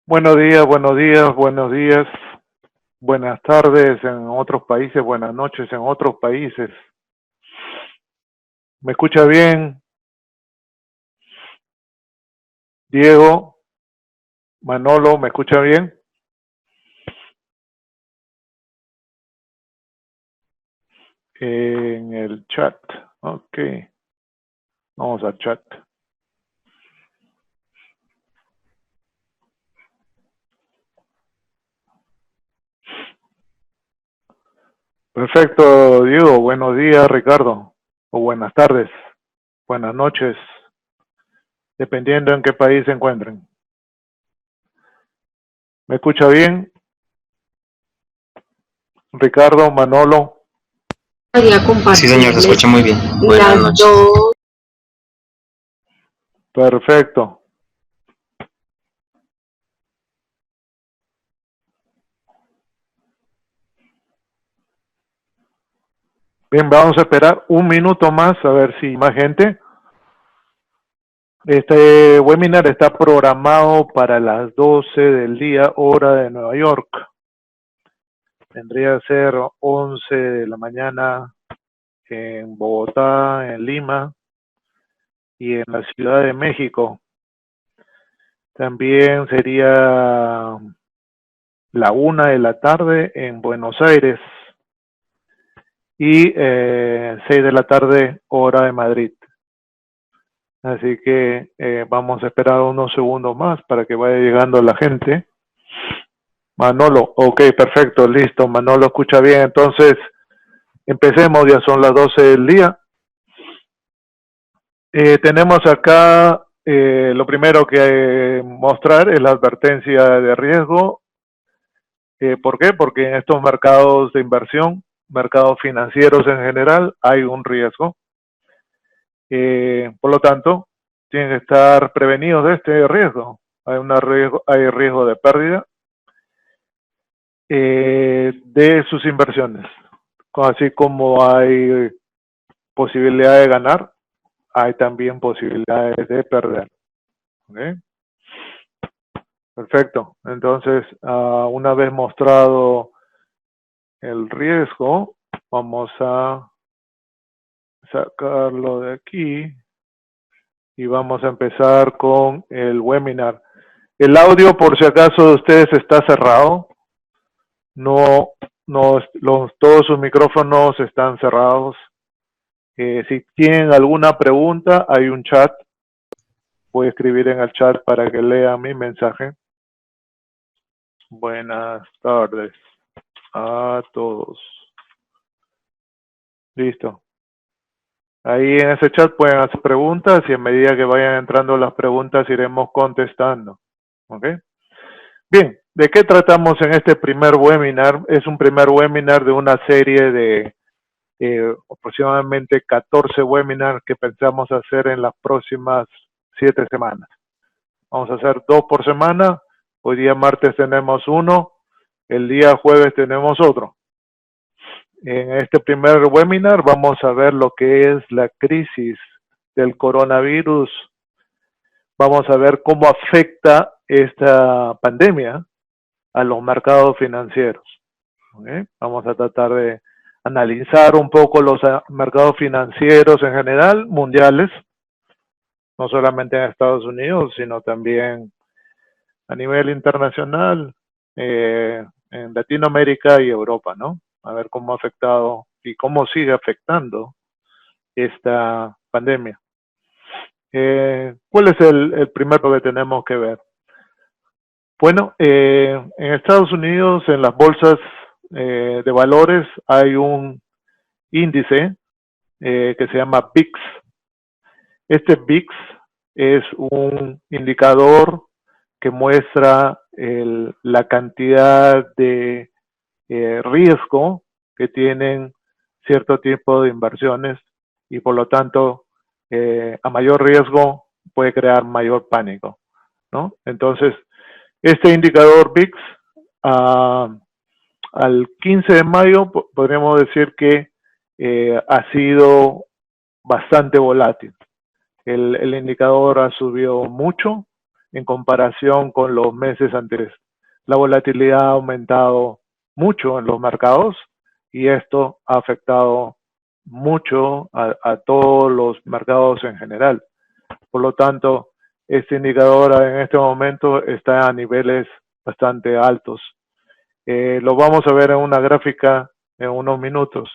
Buenos días, buenos días, buenos días. Buenas tardes en otros países, buenas noches en otros países. ¿Me escucha bien? Diego, Manolo, ¿me escucha bien? En el chat. Ok. Vamos al chat. Perfecto, Diego. Buenos días, Ricardo. O buenas tardes, buenas noches, dependiendo en qué país se encuentren. ¿Me escucha bien? Ricardo, Manolo. Sí, señor, se escucha muy bien. Buenas noches. Perfecto. Bien, vamos a esperar un minuto más a ver si más gente. Este webinar está programado para las 12 del día, hora de Nueva York. Tendría que ser 11 de la mañana en Bogotá, en Lima y en la Ciudad de México. También sería la 1 de la tarde en Buenos Aires y 6 de la tarde, hora de Madrid. Así que vamos a esperar unos segundos más para que vaya llegando la gente. Manolo, ok, perfecto, listo. Manolo escucha bien. Entonces, empecemos, ya son las 12 del día. Tenemos acá, lo primero que mostrar es la advertencia de riesgo. ¿Por qué? Porque en estos mercados de inversión, mercados financieros en general, hay un riesgo. Por lo tanto, tienen que estar prevenidos de este riesgo. Hay riesgo de pérdida de sus inversiones. Así como hay posibilidad de ganar, hay también posibilidades de perder. ¿Okay? Perfecto. Entonces, una vez mostrado el riesgo, vamos a sacarlo de aquí y vamos a empezar con el webinar. El audio, por si acaso de ustedes, está cerrado. Todos sus micrófonos están cerrados. Si tienen alguna pregunta, hay un chat. Voy a escribir en el chat para que lean mi mensaje. Buenas tardes a todos. Listo. Ahí en ese chat pueden hacer preguntas y a medida que vayan entrando las preguntas iremos contestando. ¿Ok? Bien, ¿de qué tratamos en este primer webinar? Es un primer webinar de una serie de aproximadamente 14 webinars que pensamos hacer en las próximas 7 semanas. Vamos a hacer 2 por semana. Hoy día martes tenemos uno. El día jueves tenemos otro. En este primer webinar vamos a ver lo que es la crisis del coronavirus. Vamos a ver cómo afecta esta pandemia a los mercados financieros. ¿Okay? Vamos a tratar de analizar un poco los mercados financieros en general, mundiales, no solamente en Estados Unidos, sino también a nivel internacional, en Latinoamérica y Europa, ¿no? A ver cómo ha afectado y cómo sigue afectando esta pandemia. ¿Cuál es el primero que tenemos que ver? Bueno, en Estados Unidos, en las bolsas de valores, hay un índice que se llama VIX. Este VIX es un indicador que muestra la cantidad de riesgo que tienen cierto tipo de inversiones y por lo tanto a mayor riesgo puede crear mayor pánico, ¿no? Entonces, este indicador VIX al 15 de mayo podríamos decir que ha sido bastante volátil. El indicador ha subido mucho en comparación con los meses anteriores. La volatilidad ha aumentado mucho en los mercados y esto ha afectado mucho a todos los mercados en general. Por lo tanto, este indicador en este momento está a niveles bastante altos. Lo vamos a ver en una gráfica en unos minutos.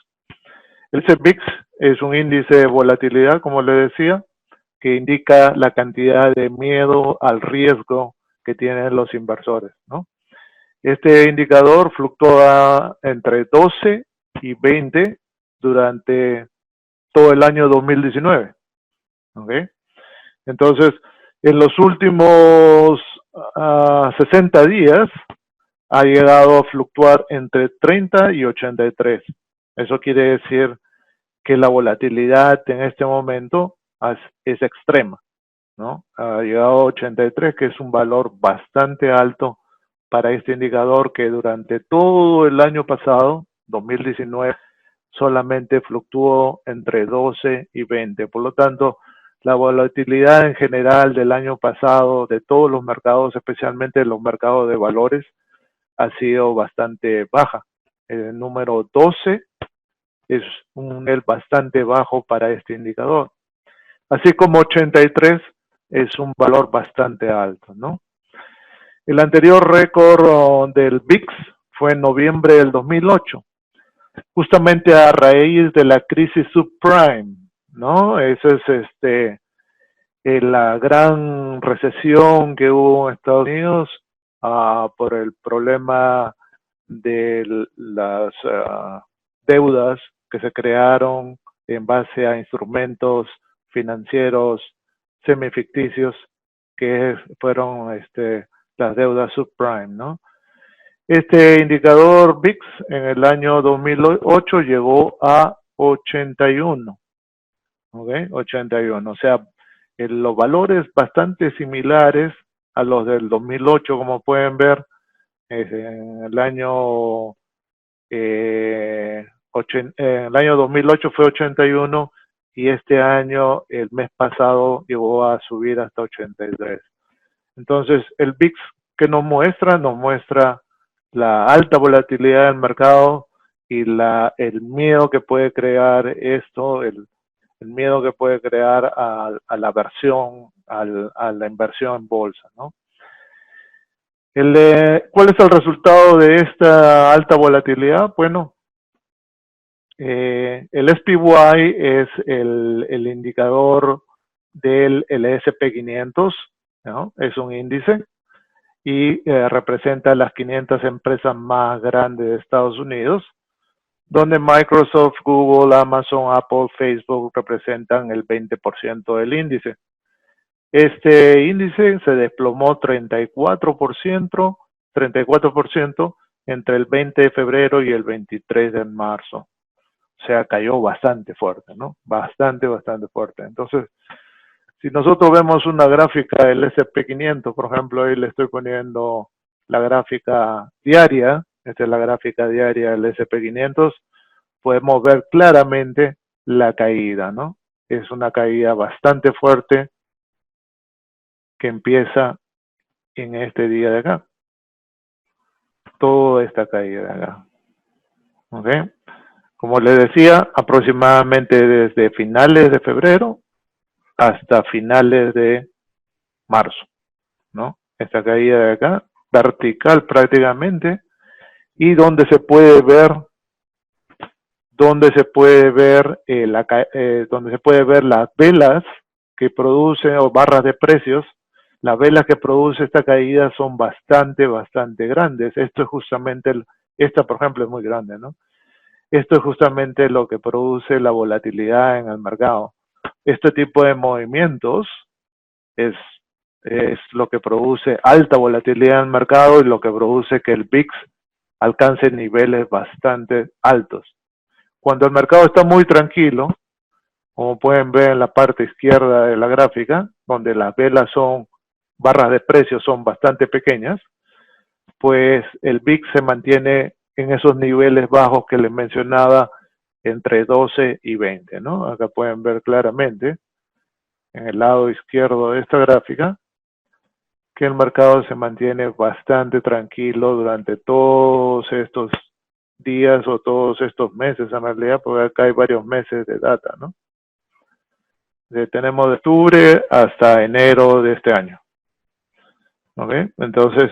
El VIX es un índice de volatilidad, como le decía, que indica la cantidad de miedo al riesgo que tienen los inversores, ¿no? Este indicador fluctúa entre 12 y 20 durante todo el año 2019. ¿Okay? Entonces, en los últimos 60 días ha llegado a fluctuar entre 30 y 83. Eso quiere decir que la volatilidad en este momento es extrema, ¿no? Ha llegado a 83, que es un valor bastante alto para este indicador que durante todo el año pasado, 2019, solamente fluctuó entre 12 y 20. Por lo tanto, la volatilidad en general del año pasado de todos los mercados, especialmente los mercados de valores, ha sido bastante baja. El número 12 es un nivel bastante bajo para este indicador. Así como 83 es un valor bastante alto, ¿no? El anterior récord del VIX fue en noviembre del 2008, justamente a raíz de la crisis subprime, ¿no? Esa es la gran recesión que hubo en Estados Unidos por el problema de las deudas que se crearon en base a instrumentos financieros semificticios que fueron las deudas subprime, ¿no? Este indicador VIX en el año 2008 llegó a 81, ¿ok? 81, o sea, los valores bastante similares a los del 2008, como pueden ver, en el año en el año 2008 fue 81 y este año, el mes pasado, llegó a subir hasta 83. Entonces, el VIX que nos muestra la alta volatilidad del mercado y el miedo que puede crear esto, el miedo que puede crear a la aversión, a la inversión en bolsa, ¿no? ¿Cuál es el resultado de esta alta volatilidad? Bueno, el SPY es el indicador del S&P 500, ¿no? Es un índice y representa las 500 empresas más grandes de Estados Unidos, donde Microsoft, Google, Amazon, Apple, Facebook representan el 20% del índice. Este índice se desplomó 34% entre el 20 de febrero y el 23 de marzo. O sea, cayó bastante fuerte, ¿no? Bastante fuerte. Entonces, si nosotros vemos una gráfica del S&P 500, por ejemplo, ahí le estoy poniendo la gráfica diaria, esta es la gráfica diaria del S&P 500, podemos ver claramente la caída, ¿no? Es una caída bastante fuerte que empieza en este día de acá. Toda esta caída de acá. ¿Ok? Como les decía, aproximadamente desde finales de febrero hasta finales de marzo, ¿no? Esta caída de acá, vertical prácticamente, y donde se puede ver las velas que producen, o barras de precios, las velas que produce esta caída son bastante grandes. Esto es justamente, esta por ejemplo es muy grande, ¿no? Esto es justamente lo que produce la volatilidad en el mercado. Este tipo de movimientos es lo que produce alta volatilidad en el mercado y lo que produce que el VIX alcance niveles bastante altos. Cuando el mercado está muy tranquilo, como pueden ver en la parte izquierda de la gráfica, donde las velas barras de precios son bastante pequeñas, pues el VIX se mantiene en esos niveles bajos que les mencionaba, entre 12 y 20, ¿no? Acá pueden ver claramente, en el lado izquierdo de esta gráfica, que el mercado se mantiene bastante tranquilo durante todos estos días o todos estos meses en realidad, porque acá hay varios meses de data, ¿no? Tenemos de octubre hasta enero de este año. ¿Ok? Entonces,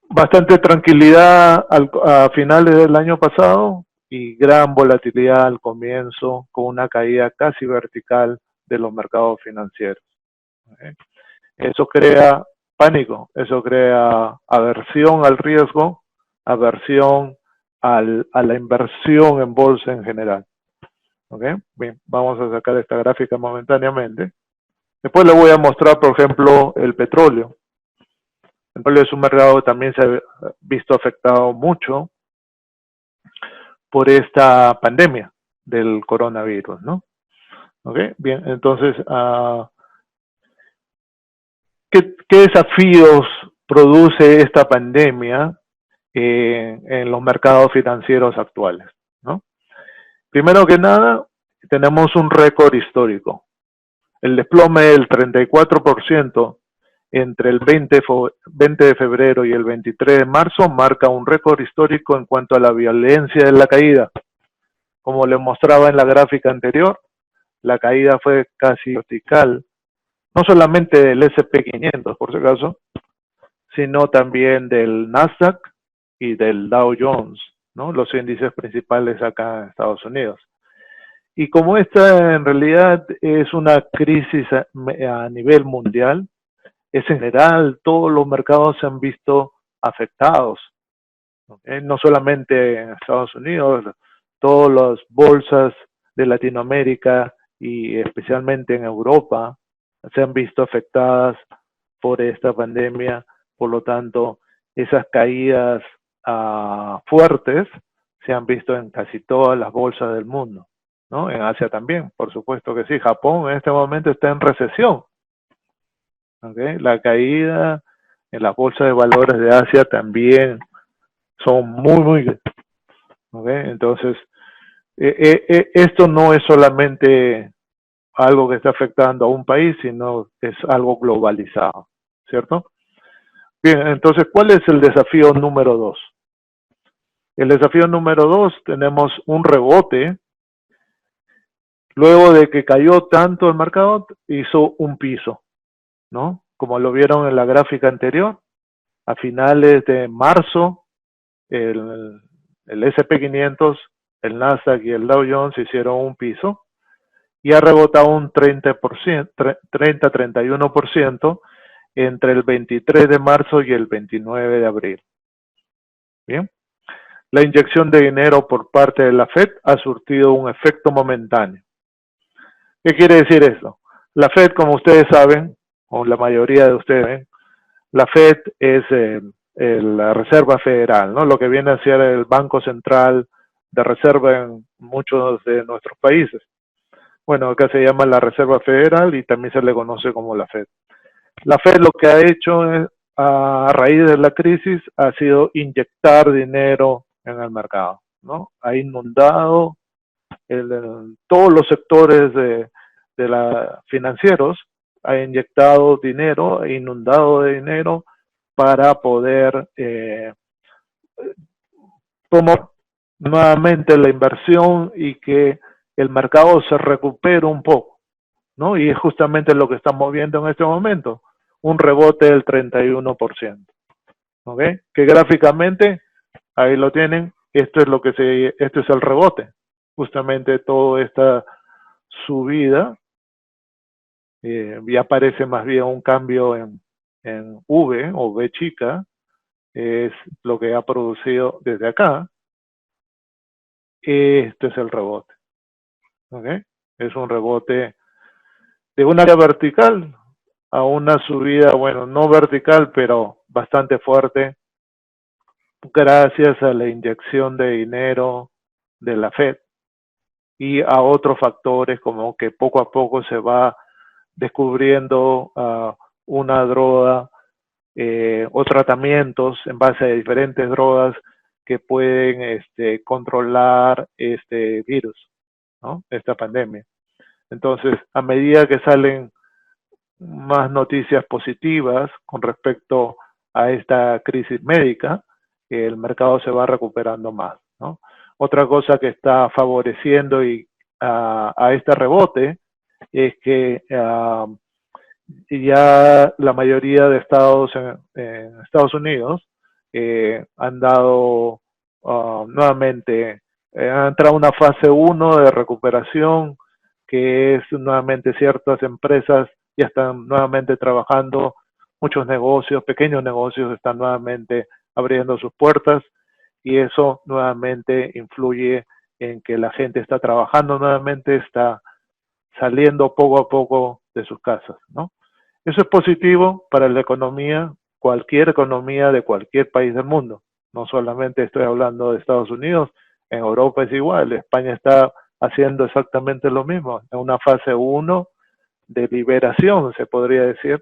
bastante tranquilidad a finales del año pasado y gran volatilidad al comienzo, con una caída casi vertical de los mercados financieros. ¿Ok? Eso crea pánico, eso crea aversión al riesgo, aversión a la inversión en bolsa en general. ¿Ok? Bien, vamos a sacar esta gráfica momentáneamente. Después le voy a mostrar, por ejemplo, el petróleo. El petróleo es un mercado que también se ha visto afectado mucho por esta pandemia del coronavirus, ¿no? ¿Ok? Bien, entonces, ¿qué desafíos produce esta pandemia en los mercados financieros actuales, ¿no? Primero que nada, tenemos un récord histórico. El desplome del 34% entre el 20 de febrero y el 23 de marzo marca un récord histórico en cuanto a la violencia de la caída. Como les mostraba en la gráfica anterior, la caída fue casi vertical, no solamente del S&P 500, por si acaso, sino también del Nasdaq y del Dow Jones, ¿no? Los índices principales acá en Estados Unidos. Y como esta en realidad es una crisis a nivel mundial, es en general, todos los mercados se han visto afectados. No solamente en Estados Unidos, todas las bolsas de Latinoamérica y especialmente en Europa se han visto afectadas por esta pandemia. Por lo tanto, esas caídas fuertes se han visto en casi todas las bolsas del mundo, ¿no? En Asia también, por supuesto que sí. Japón en este momento está en recesión. ¿Okay? La caída en las bolsas de valores de Asia también son muy ¿okay? Entonces, esto no es solamente algo que está afectando a un país, sino es algo globalizado, ¿cierto? Bien, entonces, ¿cuál es el desafío número 2? El desafío número 2, tenemos un rebote. Luego de que cayó tanto el mercado, hizo un piso, ¿no? Como lo vieron en la gráfica anterior, a finales de marzo, el S&P 500, el Nasdaq y el Dow Jones hicieron un piso y ha rebotado un 30-31% entre el 23 de marzo y el 29 de abril. Bien. La inyección de dinero por parte de la Fed ha surtido un efecto momentáneo. ¿Qué quiere decir esto? La Fed, como ustedes saben, o la mayoría de ustedes, la Fed es la Reserva Federal, ¿no? Lo que viene a ser el Banco Central de Reserva en muchos de nuestros países. Bueno, acá se llama la Reserva Federal y también se le conoce como la Fed. La Fed lo que ha hecho es, a raíz de la crisis, ha sido inyectar dinero en el mercado, ¿no? Ha inundado todos los sectores financieros, ha inyectado dinero, ha inundado de dinero para poder tomar nuevamente la inversión y que el mercado se recupere un poco, ¿no? Y es justamente lo que estamos viendo en este momento, un rebote del 31%, ¿ok? Que gráficamente, ahí lo tienen, esto es el rebote, justamente toda esta subida, y aparece más bien un cambio en V o V chica, es lo que ha producido desde acá. Este es el rebote, ¿ok? Es un rebote de un área vertical a una subida, bueno, no vertical, pero bastante fuerte, gracias a la inyección de dinero de la Fed y a otros factores como que poco a poco se va descubriendo una droga o tratamientos en base a diferentes drogas que pueden controlar este virus, ¿no? Esta pandemia. Entonces, a medida que salen más noticias positivas con respecto a esta crisis médica, el mercado se va recuperando más, ¿no? Otra cosa que está favoreciendo a este rebote es que ya la mayoría de estados en Estados Unidos han dado nuevamente, han entrado a una fase 1 de recuperación, que es nuevamente ciertas empresas ya están nuevamente trabajando, muchos negocios, pequeños negocios están nuevamente abriendo sus puertas y eso nuevamente influye en que la gente está trabajando nuevamente, está saliendo poco a poco de sus casas, ¿no? Eso es positivo para la economía, cualquier economía de cualquier país del mundo. No solamente estoy hablando de Estados Unidos, en Europa es igual. España está haciendo exactamente lo mismo, en una fase 1 de liberación, se podría decir,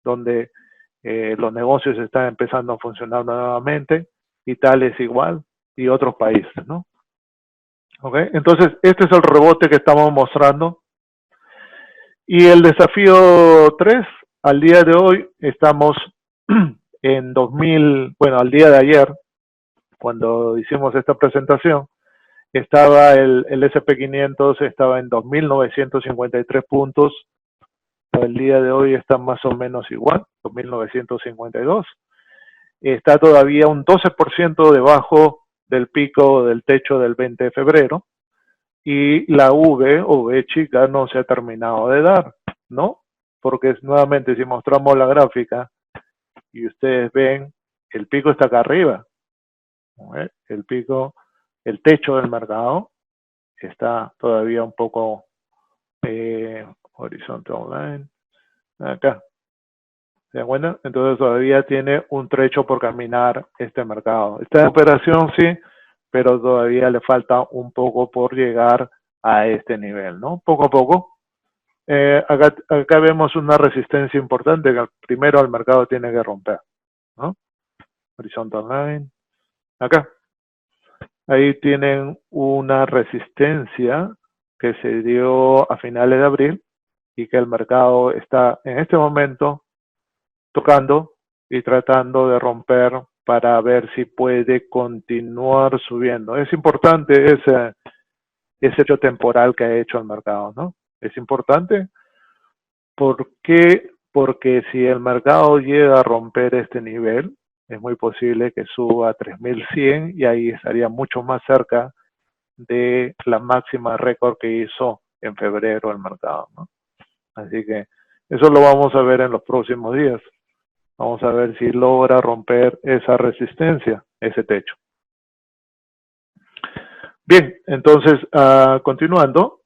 donde los negocios están empezando a funcionar nuevamente, Italia es igual y otros países, ¿no? ¿Okay? Entonces, este es el rebote que estamos mostrando. Y el desafío 3, al día de hoy, estamos en 2000, bueno, al día de ayer, cuando hicimos esta presentación, estaba el SP500, estaba en 2.953 puntos, el día de hoy está más o menos igual, 2.952, está todavía un 12% debajo del pico del techo del 20 de febrero, y la V o V chica no se ha terminado de dar, ¿no? Porque nuevamente si mostramos la gráfica y ustedes ven, el pico está acá arriba, ¿no? El pico, el techo del mercado está todavía un poco horizontal line, acá, ¿se dan cuenta? Entonces todavía tiene un trecho por caminar este mercado. Esta operación sí, pero todavía le falta un poco por llegar a este nivel, ¿no? Poco a poco. Acá vemos una resistencia importante que primero el mercado tiene que romper, ¿no? Horizontal line, acá. Ahí tienen una resistencia que se dio a finales de abril y que el mercado está en este momento tocando y tratando de romper para ver si puede continuar subiendo. Es importante ese hecho temporal que ha hecho el mercado, ¿no? Es importante. ¿Por qué? Porque si el mercado llega a romper este nivel, es muy posible que suba a 3.100 y ahí estaría mucho más cerca de la máxima récord que hizo en febrero el mercado, ¿no? Así que eso lo vamos a ver en los próximos días. Vamos a ver si logra romper esa resistencia, ese techo. Bien, entonces, continuando,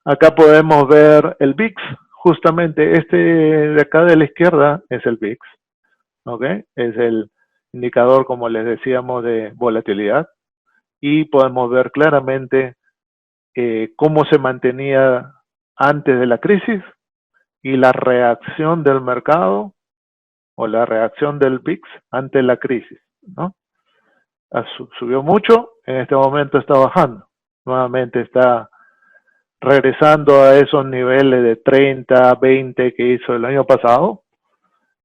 acá podemos ver el VIX. Justamente este de acá de la izquierda es el VIX, ¿ok? Es el indicador, como les decíamos, de volatilidad. Y podemos ver claramente cómo se mantenía antes de la crisis y la reacción del mercado o la reacción del VIX ante la crisis, ¿no? Subió mucho, en este momento está bajando, nuevamente está regresando a esos niveles de 30, 20 que hizo el año pasado,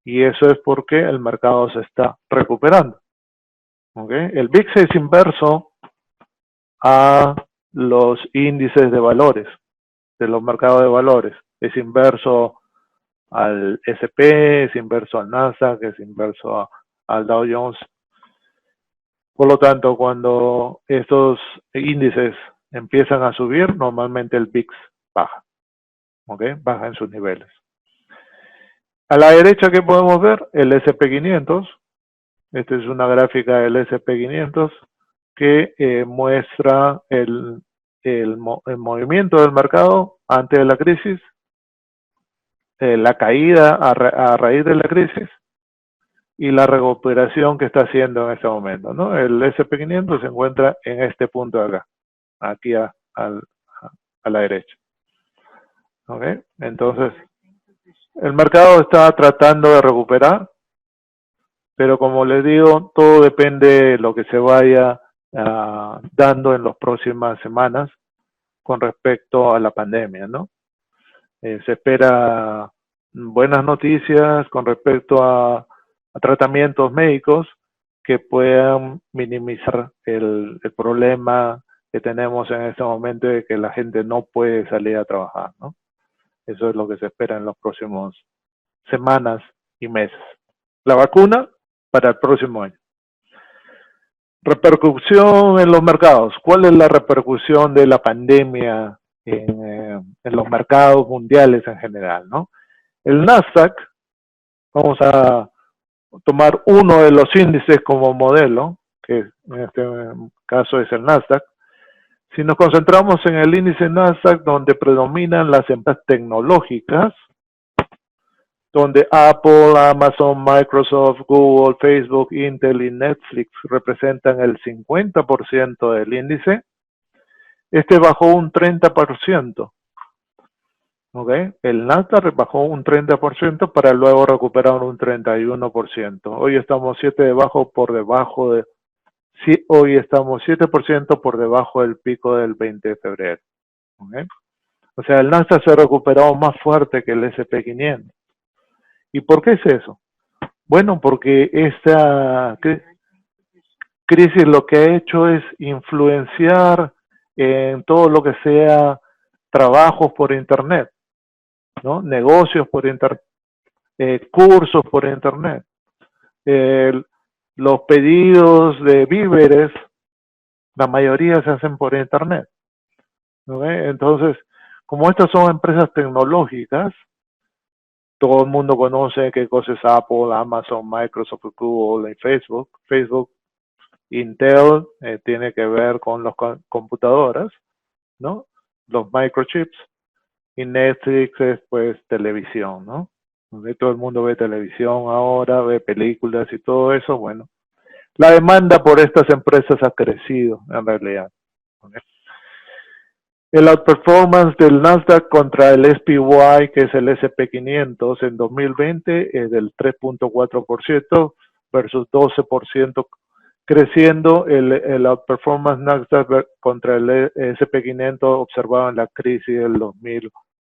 y eso es porque el mercado se está recuperando. ¿Okay? El VIX es inverso a los índices de valores, de los mercados de valores, es inverso al S&P, es inverso al Nasdaq, es inverso al Dow Jones. Por lo tanto, cuando estos índices empiezan a subir, normalmente el VIX baja, ¿ok? Baja en sus niveles. A la derecha, ¿qué podemos ver? El SP500. Esta es una gráfica del SP500 que muestra el movimiento del mercado antes de la crisis, la caída a raíz de la crisis y la recuperación que está haciendo en este momento, ¿no? El SP500 se encuentra en este punto de acá, aquí a la derecha. ¿Ok? Entonces, el mercado está tratando de recuperar, pero como les digo, todo depende de lo que se vaya dando en las próximas semanas con respecto a la pandemia, ¿no? Se espera buenas noticias con respecto a tratamientos médicos que puedan minimizar el problema que tenemos en este momento de que la gente no puede salir a trabajar, ¿no? Eso es lo que se espera en los próximos semanas y meses. La vacuna para el próximo año. Repercusión en los mercados. ¿Cuál es la repercusión de la pandemia en los mercados mundiales en general, ¿no? El Nasdaq, vamos a tomar uno de los índices como modelo, que en este caso es el Nasdaq. Si nos concentramos en el índice Nasdaq, donde predominan las empresas tecnológicas, donde Apple, Amazon, Microsoft, Google, Facebook, Intel y Netflix representan el 50% del índice, este bajó un 30%. ¿Okay? El Nasdaq bajó un 30% para luego recuperar un 31%. Hoy estamos 7% por debajo del pico del 20 de febrero. ¿Okay? O sea, el Nasdaq se ha recuperado más fuerte que el S&P 500. ¿Y por qué es eso? Bueno, porque esta crisis lo que ha hecho es influenciar en todo lo que sea trabajos por Internet, ¿no? Negocios por Internet, cursos por Internet. Los pedidos de víveres, la mayoría se hacen por Internet. ¿No? Entonces, como estas son empresas tecnológicas, todo el mundo conoce qué cosas es Apple, Amazon, Microsoft, Google y Facebook. Facebook, Intel tiene que ver con las computadoras, ¿no? Los microchips. Y Netflix es pues televisión, ¿no? Donde todo el mundo ve televisión ahora, ve películas y todo eso. Bueno, la demanda por estas empresas ha crecido en realidad. ¿Okay? El outperformance del Nasdaq contra el SPY, que es el S&P 500 en 2020, es del 3.4% versus 12% creciendo el outperformance Nasdaq contra el S&P 500 observado en la crisis del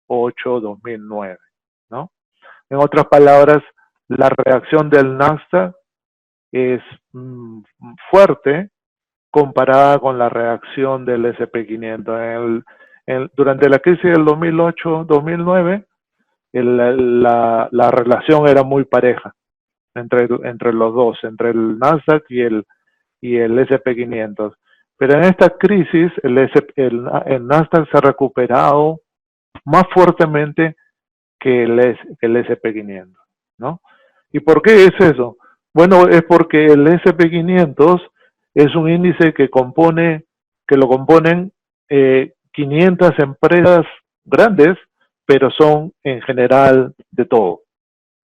2008-2009, ¿no? En otras palabras, la reacción del Nasdaq es fuerte comparada con la reacción del S&P 500. Durante la crisis del 2008-2009, la relación era muy pareja entre los dos, entre el Nasdaq y el S&P 500. Pero en esta crisis, el Nasdaq se ha recuperado más fuertemente que el S&P 500, ¿no? ¿Y por qué es eso? Bueno, es porque el S&P 500 es un índice que lo componen 500 empresas grandes, pero son en general de todo,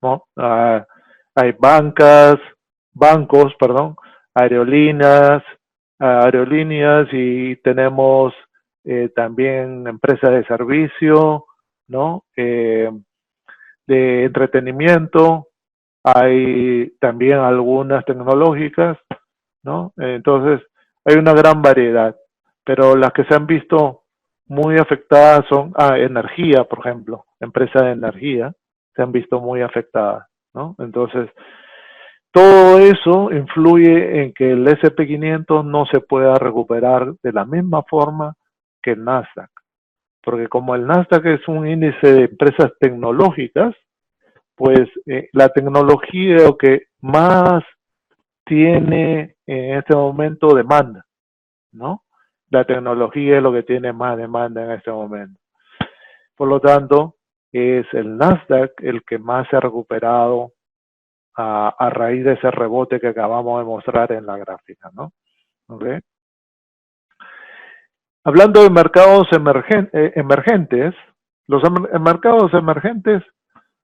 ¿no? Hay bancos, aerolíneas y tenemos también empresas de servicio, ¿no? De entretenimiento, hay también algunas tecnológicas, ¿no? Entonces, hay una gran variedad, pero las que se han visto muy afectadas son energía, por ejemplo, empresas de energía se han visto muy afectadas, ¿no? Entonces, todo eso influye en que el S&P 500 no se pueda recuperar de la misma forma que el Nasdaq, porque como el Nasdaq es un índice de empresas tecnológicas, pues la tecnología es lo que más tiene en este momento demanda, ¿no? La tecnología es lo que tiene más demanda en este momento. Por lo tanto, es el Nasdaq el que más se ha recuperado a raíz de ese rebote que acabamos de mostrar en la gráfica, ¿no? ¿Okay? Hablando de mercados emergentes, los mercados emergentes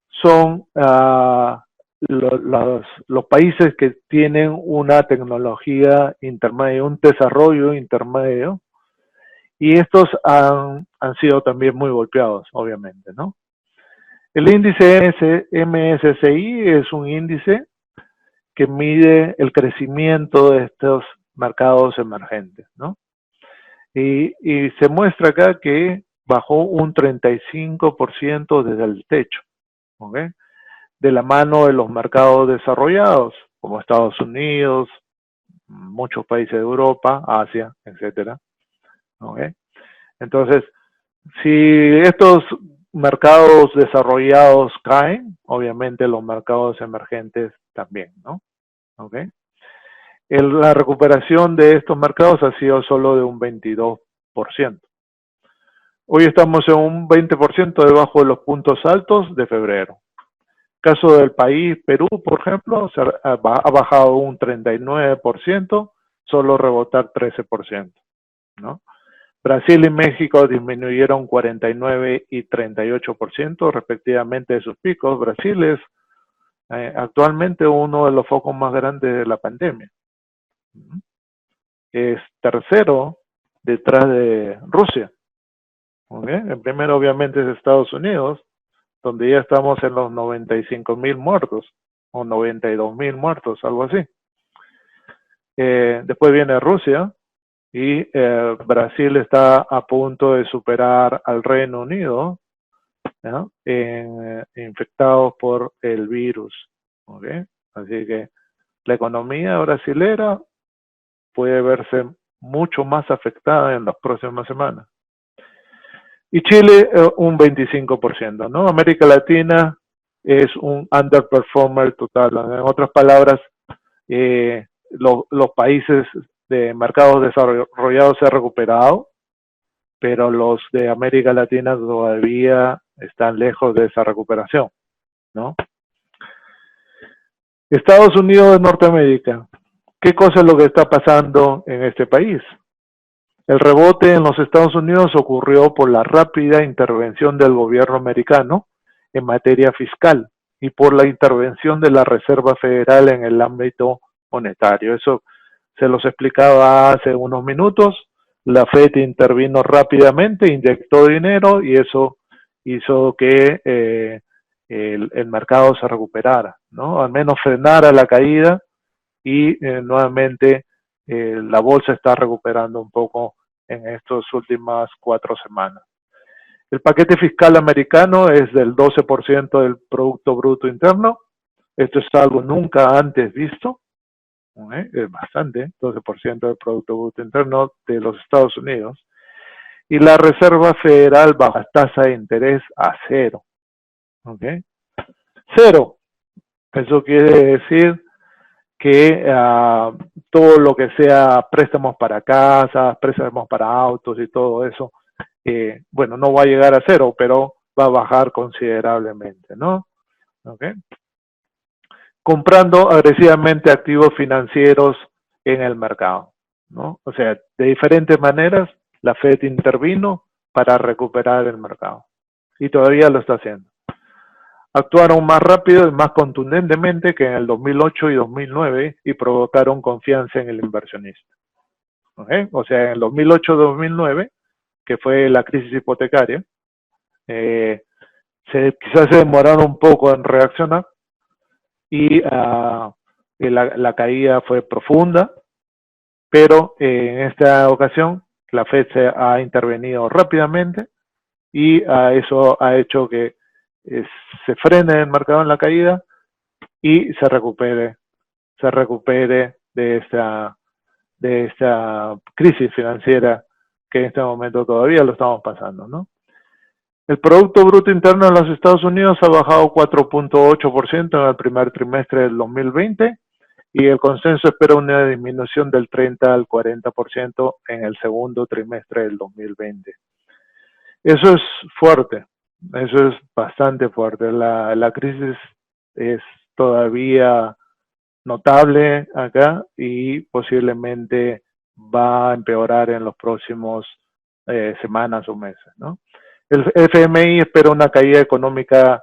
son los países que tienen una tecnología intermedia, un desarrollo intermedio, y estos han sido también muy golpeados, obviamente, ¿no? El índice MSCI es un índice que mide el crecimiento de estos mercados emergentes, ¿no? Y se muestra acá que bajó un 35% desde el techo, ¿ok? De la mano de los mercados desarrollados, como Estados Unidos, muchos países de Europa, Asia, etcétera, ¿ok? Entonces, si estos mercados desarrollados caen, obviamente los mercados emergentes también, ¿no? ¿Ok? La recuperación de estos mercados ha sido solo de un 22%. Hoy estamos en un 20% debajo de los puntos altos de febrero. Caso del país, Perú, por ejemplo, ha bajado un 39%, solo rebotar 13%, ¿no? Brasil y México disminuyeron 49 y 38% respectivamente de sus picos. Brasil es actualmente uno de los focos más grandes de la pandemia. Es tercero detrás de Rusia. ¿Okay? El primero obviamente es Estados Unidos, donde ya estamos en los 95,000 muertos o 92,000 muertos, algo así. Después viene Rusia y Brasil está a punto de superar al Reino Unido, ¿no? en infectados por el virus. ¿Okay? Así que la economía brasilera puede verse mucho más afectada en las próximas semanas. Y Chile un 25%, ¿no? América Latina es un underperformer total. En otras palabras, los países de mercados desarrollados se han recuperado, pero los de América Latina todavía están lejos de esa recuperación, ¿no? Estados Unidos de Norteamérica. ¿Qué cosa es lo que está pasando en este país? El rebote en los Estados Unidos ocurrió por la rápida intervención del gobierno americano en materia fiscal y por la intervención de la Reserva Federal en el ámbito monetario. Eso se los explicaba hace unos minutos. La Fed intervino rápidamente, inyectó dinero y eso hizo que el mercado se recuperara, ¿no? Al menos frenara la caída y nuevamente la bolsa está recuperando un poco en estas últimas 4 semanas. El paquete fiscal americano es del 12% del Producto Bruto Interno. Esto es algo nunca antes visto. Es bastante, 12% del Producto Bruto Interno de los Estados Unidos. Y la Reserva Federal baja tasa de interés a 0. ¿Okay? 0. Eso quiere decir que todo lo que sea préstamos para casas, préstamos para autos y todo eso, bueno, no va a llegar a 0, pero va a bajar considerablemente, ¿no? ¿Okay? Comprando agresivamente activos financieros en el mercado, ¿no? O sea, de diferentes maneras, la Fed intervino para recuperar el mercado y todavía lo está haciendo. Actuaron más rápido y más contundentemente que en el 2008 y 2009 y provocaron confianza en el inversionista. ¿Okay? O sea, en el 2008-2009, que fue la crisis hipotecaria, quizás se demoraron un poco en reaccionar y la caída fue profunda, pero en esta ocasión la Fed se ha intervenido rápidamente y eso ha hecho que se frene el mercado en la caída y se recupere de esta crisis financiera que en este momento todavía lo estamos pasando, ¿no? El Producto Bruto Interno en los Estados Unidos ha bajado 4.8% en el primer trimestre del 2020 y el consenso espera una disminución del 30 al 40% en el segundo trimestre del 2020. Eso es fuerte, eso es bastante fuerte. La crisis es todavía notable acá y posiblemente va a empeorar en los próximos semanas o meses, ¿no? El FMI espera una caída económica,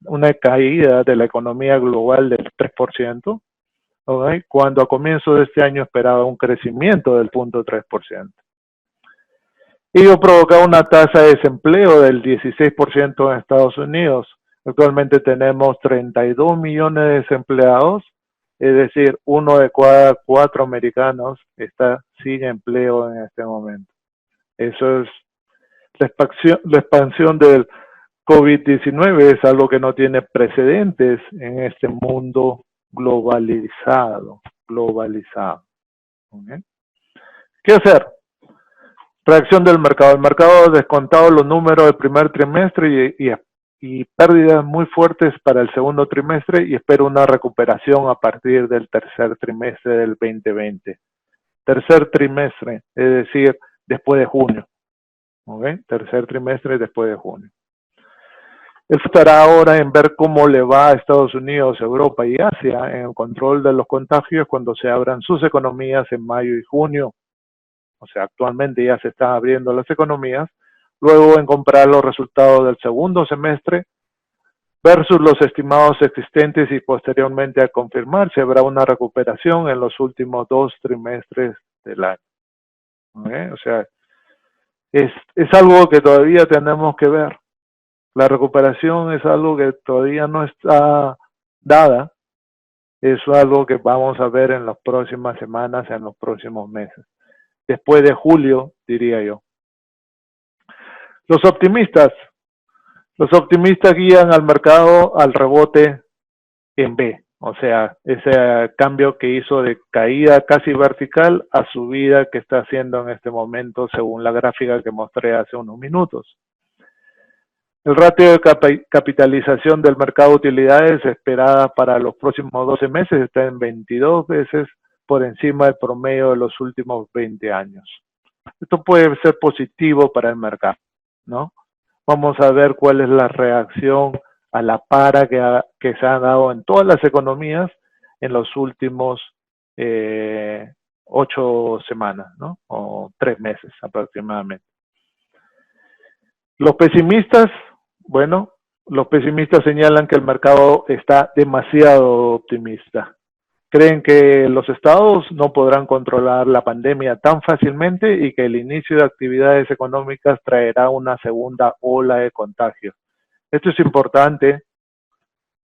una caída de la economía global del 3%, ¿okay? Cuando a comienzos de este año esperaba un crecimiento del 0.3%. Ello provocaba una tasa de desempleo del 16% en Estados Unidos. Actualmente tenemos 32 millones de desempleados, es decir, 1 de cada 4 americanos está sin empleo en este momento. Eso es la expansión del COVID-19 es algo que no tiene precedentes en este mundo globalizado. ¿Okay? ¿Qué hacer? Reacción del mercado. El mercado ha descontado los números del primer trimestre y pérdidas muy fuertes para el segundo trimestre y espera una recuperación a partir del tercer trimestre del 2020. Tercer trimestre, es decir, después de junio. ¿Okay? Tercer trimestre después de junio. Él estará ahora en ver cómo le va a Estados Unidos, Europa y Asia en el control de los contagios cuando se abran sus economías en mayo y junio. O sea, actualmente ya se están abriendo las economías. Luego en comparar los resultados del segundo semestre versus los estimados existentes y posteriormente a confirmar si habrá una recuperación en los últimos 2 trimestres del año. ¿Okay? O sea, es algo que todavía tenemos que ver. La recuperación es algo que todavía no está dada. Es algo que vamos a ver en las próximas semanas, en los próximos meses. Después de julio, diría yo. Los optimistas guían al mercado al rebote en B. O sea, ese cambio que hizo de caída casi vertical a subida que está haciendo en este momento según la gráfica que mostré hace unos minutos. El ratio de capitalización del mercado de utilidades esperada para los próximos 12 meses está en 22 veces por encima del promedio de los últimos 20 años. Esto puede ser positivo para el mercado, ¿no? Vamos a ver cuál es la reacción a la para que se ha dado en todas las economías en los últimos 8 semanas, ¿no? O 3 meses aproximadamente. Los pesimistas, bueno, los pesimistas señalan que el mercado está demasiado optimista. Creen que los estados no podrán controlar la pandemia tan fácilmente y que el inicio de actividades económicas traerá una segunda ola de contagio. Esto es importante.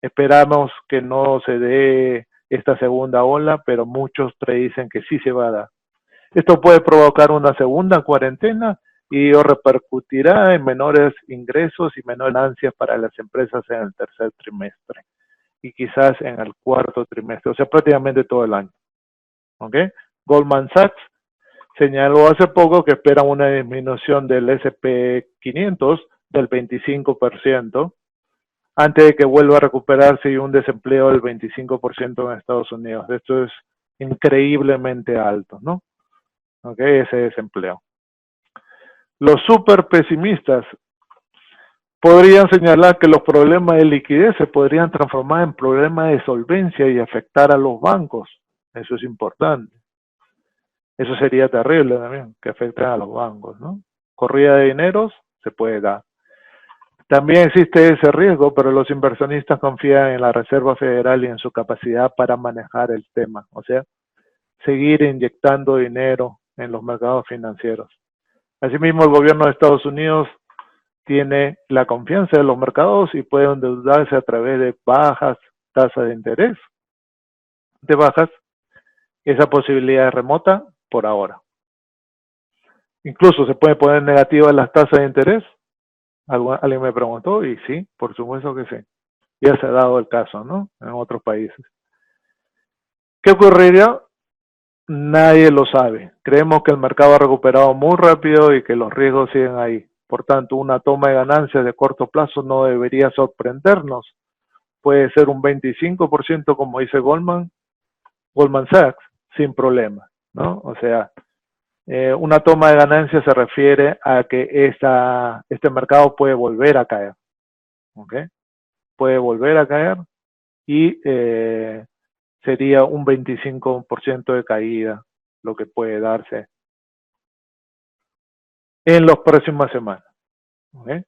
Esperamos que no se dé esta segunda ola, pero muchos predicen que sí se va a dar. Esto puede provocar una segunda cuarentena y repercutirá en menores ingresos y menores ganancias para las empresas en el tercer trimestre y quizás en el cuarto trimestre, o sea, prácticamente todo el año. ¿Okay? Goldman Sachs señaló hace poco que espera una disminución del S&P 500 del 25% antes de que vuelva a recuperarse y un desempleo del 25% en Estados Unidos. Esto es increíblemente alto, ¿no? ¿Okay? Ese desempleo. Los super pesimistas podrían señalar que los problemas de liquidez se podrían transformar en problemas de solvencia y afectar a los bancos. Eso es importante. Eso sería terrible también, que afecten a los bancos, ¿no? Corrida de dineros se puede dar. También existe ese riesgo, pero los inversionistas confían en la Reserva Federal y en su capacidad para manejar el tema. O sea, seguir inyectando dinero en los mercados financieros. Asimismo, el gobierno de Estados Unidos tiene la confianza de los mercados y puede endeudarse a través de bajas tasas de interés. De bajas, esa posibilidad es remota por ahora. Incluso se puede poner negativas las tasas de interés. Alguien me preguntó y sí, por supuesto que sí. Ya se ha dado el caso, ¿no? En otros países. ¿Qué ocurriría? Nadie lo sabe. Creemos que el mercado ha recuperado muy rápido y que los riesgos siguen ahí. Por tanto, una toma de ganancias de corto plazo no debería sorprendernos. Puede ser un 25% como dice Goldman Sachs, sin problema, ¿no? O sea, una toma de ganancias se refiere a que este mercado puede volver a caer, ¿ok? Puede volver a caer y sería un 25% de caída lo que puede darse en las próximas semanas. ¿Okay?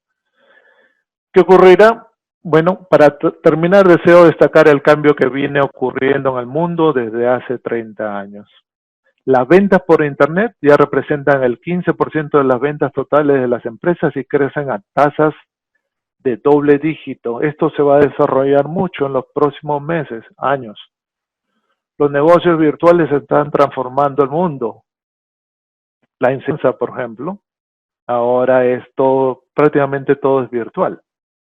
¿Qué ocurrirá? Bueno, para terminar, deseo destacar el cambio que viene ocurriendo en el mundo desde hace 30 años. Las ventas por Internet ya representan el 15% de las ventas totales de las empresas y crecen a tasas de doble dígito. Esto se va a desarrollar mucho en los próximos meses, años. Los negocios virtuales están transformando el mundo. La enseñanza, por ejemplo, ahora es todo, prácticamente todo es virtual.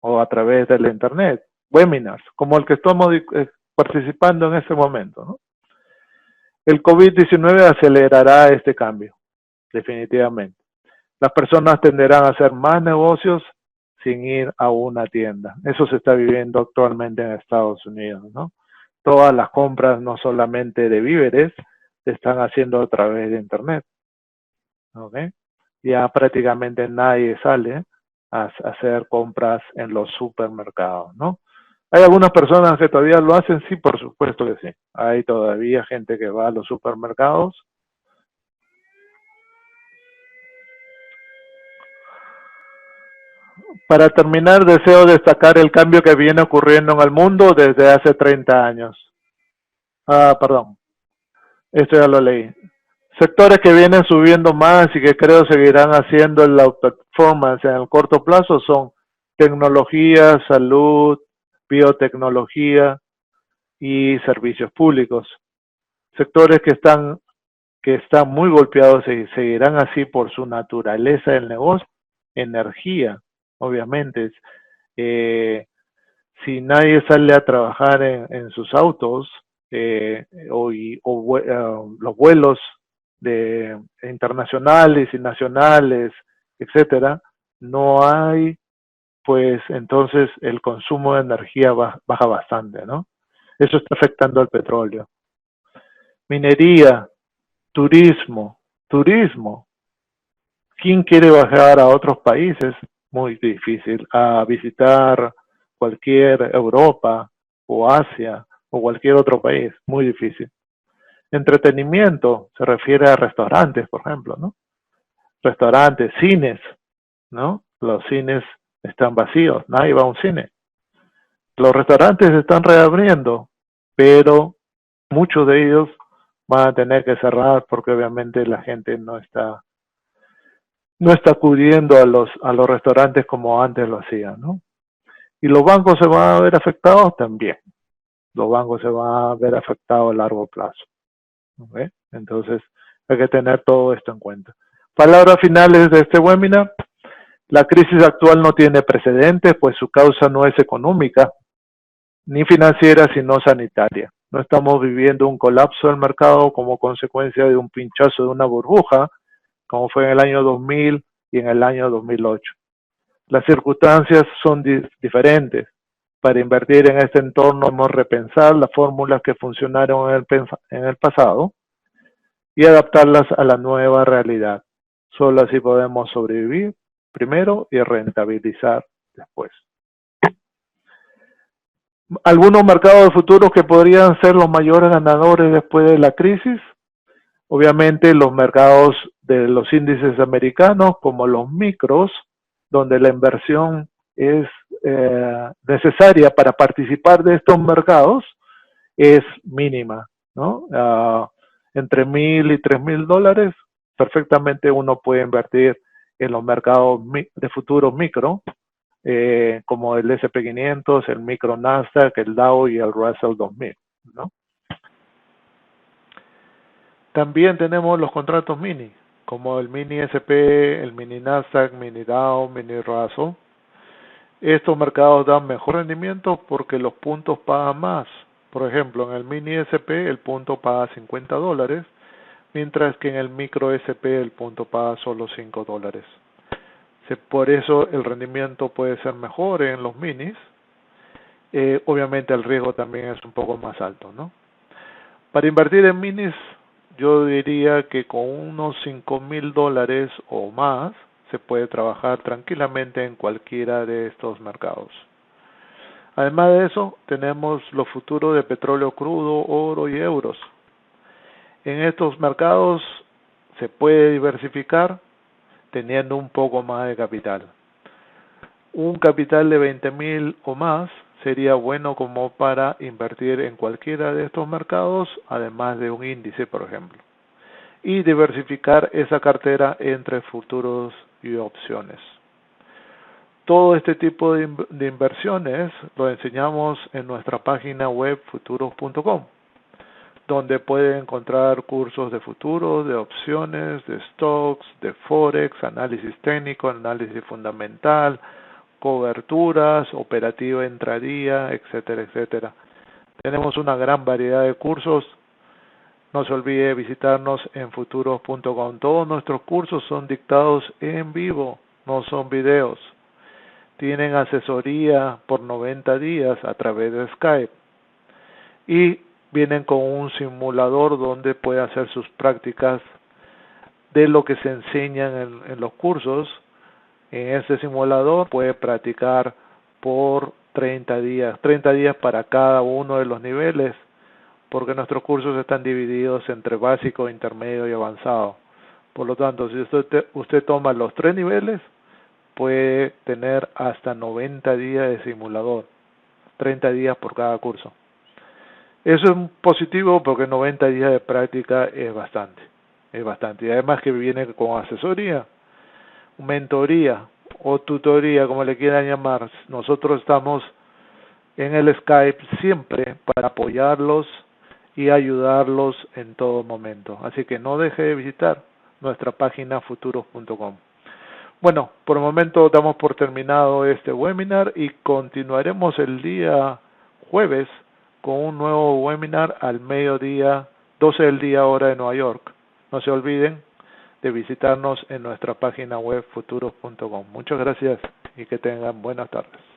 o a través del internet, webinars, como el que estamos participando en este momento, ¿no? El COVID-19 acelerará este cambio, definitivamente. Las personas tenderán a hacer más negocios sin ir a una tienda. Eso se está viviendo actualmente en Estados Unidos, ¿no? Todas las compras, no solamente de víveres, se están haciendo a través de internet, ¿ok? Ya prácticamente nadie sale a hacer compras en los supermercados, ¿no? ¿Hay algunas personas que todavía lo hacen? Sí, por supuesto que sí. Hay todavía gente que va a los supermercados. Para terminar, deseo destacar el cambio que viene ocurriendo en el mundo desde hace 30 años. Perdón, esto ya lo leí. Sectores que vienen subiendo más y que creo seguirán haciendo la performance en el corto plazo son tecnología, salud, biotecnología y servicios públicos. Sectores que están muy golpeados y seguirán así por su naturaleza del negocio. Energía, obviamente. Si nadie sale a trabajar en sus autos los vuelos internacionales y nacionales, etcétera, no hay, pues entonces el consumo de energía baja bastante, ¿no? Eso está afectando al petróleo. Minería, turismo. ¿Quién quiere viajar a otros países? Muy difícil. A visitar cualquier Europa o Asia o cualquier otro país. Muy difícil. Entretenimiento se refiere a restaurantes, por ejemplo, ¿no? Restaurantes, cines, ¿no? Los cines están vacíos, nadie va a un cine. Los restaurantes se están reabriendo, pero muchos de ellos van a tener que cerrar porque obviamente la gente no está acudiendo a los restaurantes como antes lo hacían, ¿no? Y los bancos se van a ver afectados también. Los bancos se van a ver afectados a largo plazo. ¿Okay? Entonces, hay que tener todo esto en cuenta. Palabras finales de este webinar. La crisis actual no tiene precedentes, pues su causa no es económica ni financiera, sino sanitaria. No estamos viviendo un colapso del mercado como consecuencia de un pinchazo de una burbuja, como fue en el año 2000 y en el año 2008. Las circunstancias son diferentes. Para invertir en este entorno hemos repensar las fórmulas que funcionaron en el pasado y adaptarlas a la nueva realidad. Solo así podemos sobrevivir primero y rentabilizar después. Algunos mercados de futuros que podrían ser los mayores ganadores después de la crisis. Obviamente los mercados de los índices americanos como los micros, donde la inversión es necesaria para participar de estos mercados, es mínima, ¿no? Entre $1,000 y $3,000, perfectamente uno puede invertir en los mercados de futuros micro, como el S&P 500, el micro Nasdaq, el Dow y el Russell 2000, ¿no? También tenemos los contratos mini, como el mini SP, el mini Nasdaq, mini Dow, mini Russell. Estos mercados dan mejor rendimiento porque los puntos pagan más. Por ejemplo, en el mini SP el punto paga $50, mientras que en el micro SP el punto paga solo $5. Por eso el rendimiento puede ser mejor en los minis. Obviamente el riesgo también es un poco más alto, ¿no? Para invertir en minis, yo diría que con unos $5,000 o más se puede trabajar tranquilamente en cualquiera de estos mercados. Además de eso, tenemos los futuros de petróleo crudo, oro y euros. En estos mercados se puede diversificar teniendo un poco más de capital. Un capital de 20,000 o más sería bueno como para invertir en cualquiera de estos mercados, además de un índice, por ejemplo. Y diversificar esa cartera entre futuros y opciones. Todo este tipo de inversiones lo enseñamos en nuestra página web futuros.com, donde pueden encontrar cursos de futuros, de opciones, de stocks, de forex, análisis técnico, análisis fundamental, coberturas, operativa intradía, etcétera, etcétera. Tenemos una gran variedad de cursos. No se olvide visitarnos en futuros.com. Todos nuestros cursos son dictados en vivo, no son videos. Tienen asesoría por 90 días a través de Skype. Y vienen con un simulador donde puede hacer sus prácticas de lo que se enseñan en los cursos. En este simulador puede practicar por 30 días para cada uno de los niveles, porque nuestros cursos están divididos entre básico, intermedio y avanzado. Por lo tanto, si usted toma los 3 niveles, puede tener hasta 90 días de simulador, 30 días por cada curso. Eso es positivo porque 90 días de práctica es bastante. Y además que viene con asesoría, mentoría o tutoría, como le quieran llamar. Nosotros estamos en el Skype siempre para apoyarlos y ayudarlos en todo momento. Así que no deje de visitar nuestra página futuros.com. Bueno, por el momento damos por terminado este webinar y continuaremos el día jueves con un nuevo webinar al mediodía, 12 del día hora de Nueva York. No se olviden de visitarnos en nuestra página web futuros.com. Muchas gracias y que tengan buenas tardes.